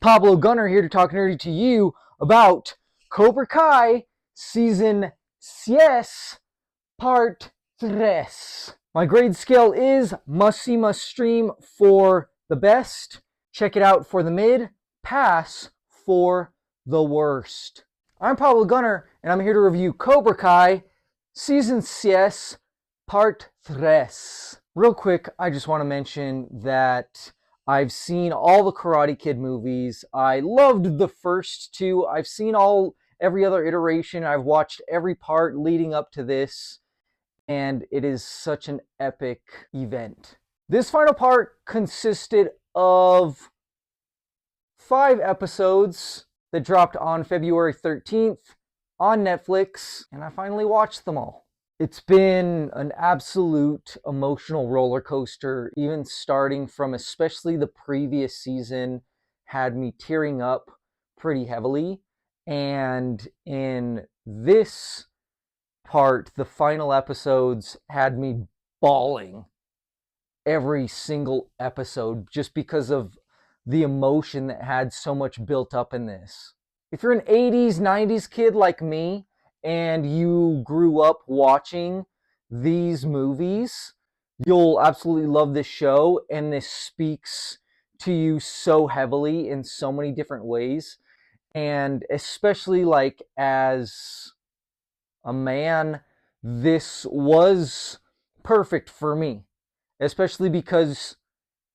Pablo Gunner here to talk nerdy to you about Cobra Kai Season 6, Part 3. My grade scale is must see, must stream for the best, check it out for the mid, pass for the worst. I'm Pablo Gunner, and I'm here to review Cobra Kai Season 6, Part 3. Real quick, I just want to mention that I've seen all the Karate Kid movies. I loved the first two. I've seen every other iteration. I've watched every part leading up to this, and it is such an epic event. This final part consisted of 5 episodes that dropped on February 13th on Netflix, and I finally watched them all. It's been an absolute emotional roller coaster, even starting from especially the previous season had me tearing up pretty heavily. And in this part, the final episodes had me bawling every single episode just because of the emotion that had so much built up in this. If you're an 80s, 90s kid like me, and you grew up watching these movies, you'll absolutely love this show, and this speaks to you so heavily in so many different ways. And especially like as a man, this was perfect for me, especially because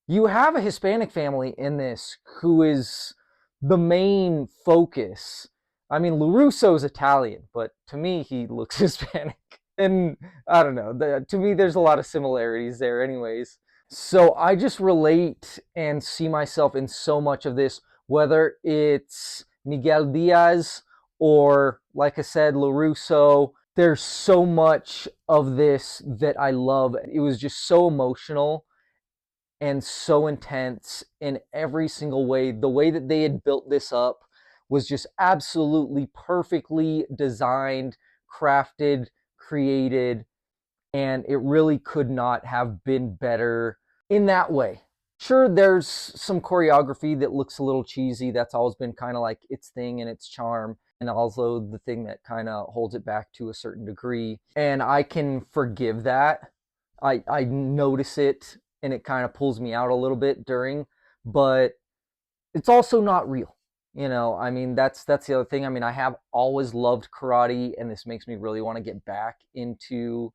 you have a Hispanic family in this who is the main focus. I mean, LaRusso's Italian, but to me, he looks Hispanic. And I don't know, to me, there's a lot of similarities there, anyways. So I just relate and see myself in so much of this, whether it's Miguel Diaz or, like I said, LaRusso. There's so much of this that I love. It was just so emotional and so intense in every single way. The way that they had built this up was just absolutely perfectly designed, crafted, created, and it really could not have been better in that way. Sure, there's some choreography that looks a little cheesy. That's always been kind of like its thing and its charm, and also the thing that kind of holds it back to a certain degree. And I can forgive that. I notice it, and it kind of pulls me out a little bit during, but it's also not real. I mean, that's the other thing. I mean, I have always loved karate, and this makes me really want to get back into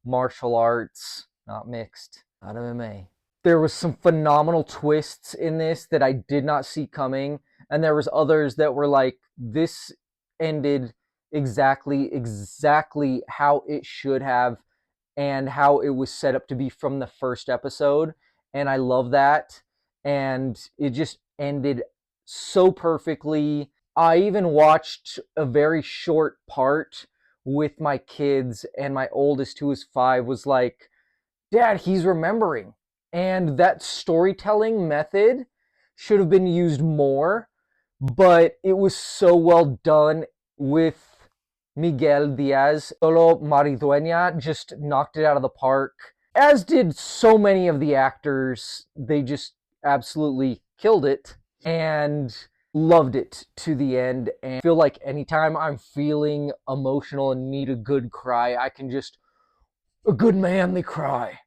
martial arts, not mixed, not MMA. There was some phenomenal twists in this that I did not see coming, and there was others that were like, this ended exactly how it should have and how it was set up to be from the first episode, and I love that. And it just ended so perfectly. I even watched a very short part with my kids, and my oldest, who was 5, was like, Dad, he's remembering. And that storytelling method should have been used more, but it was so well done with Miguel Diaz. Solo Maridueña just knocked it out of the park, as did so many of the actors. They just absolutely killed it and loved it to the end. And I feel like anytime I'm feeling emotional and need a good cry, I can just, a good manly cry,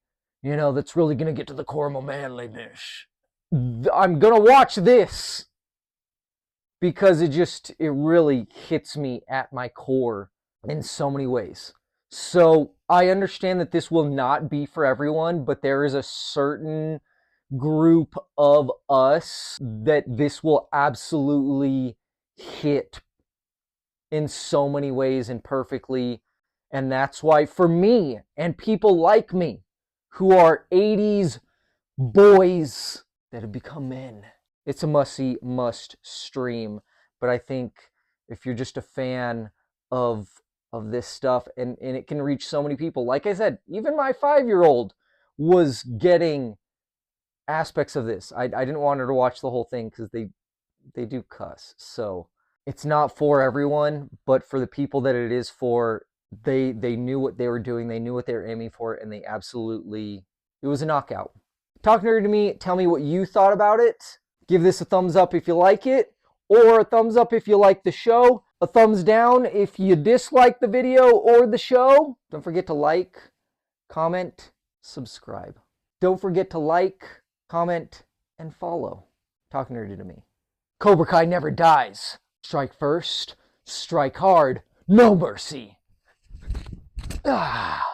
that's really going to get to the core of my manliness. I'm going to watch this because it really hits me at my core in so many ways. So I understand that this will not be for everyone, but there is a certain group of us that this will absolutely hit in so many ways and perfectly. And that's why, for me and people like me who are 80s boys that have become men, it's a must-see, must-stream. But I think if you're just a fan of this stuff, and it can reach so many people, like I said, even my 5-year-old was getting aspects of this. I didn't want her to watch the whole thing because they do cuss. So it's not for everyone, but for the people that it is for, they knew what they were doing, they knew what they were aiming for, and it was a knockout. Talk nerdy to me, tell me what you thought about it. Give this a thumbs up if you like it, or a thumbs up if you like the show. A thumbs down if you dislike the video or the show. Don't forget to like, comment, subscribe. Don't forget to like, comment, and follow. Talk nerdy to me. Cobra Kai never dies. Strike first, strike hard, no mercy. Ah.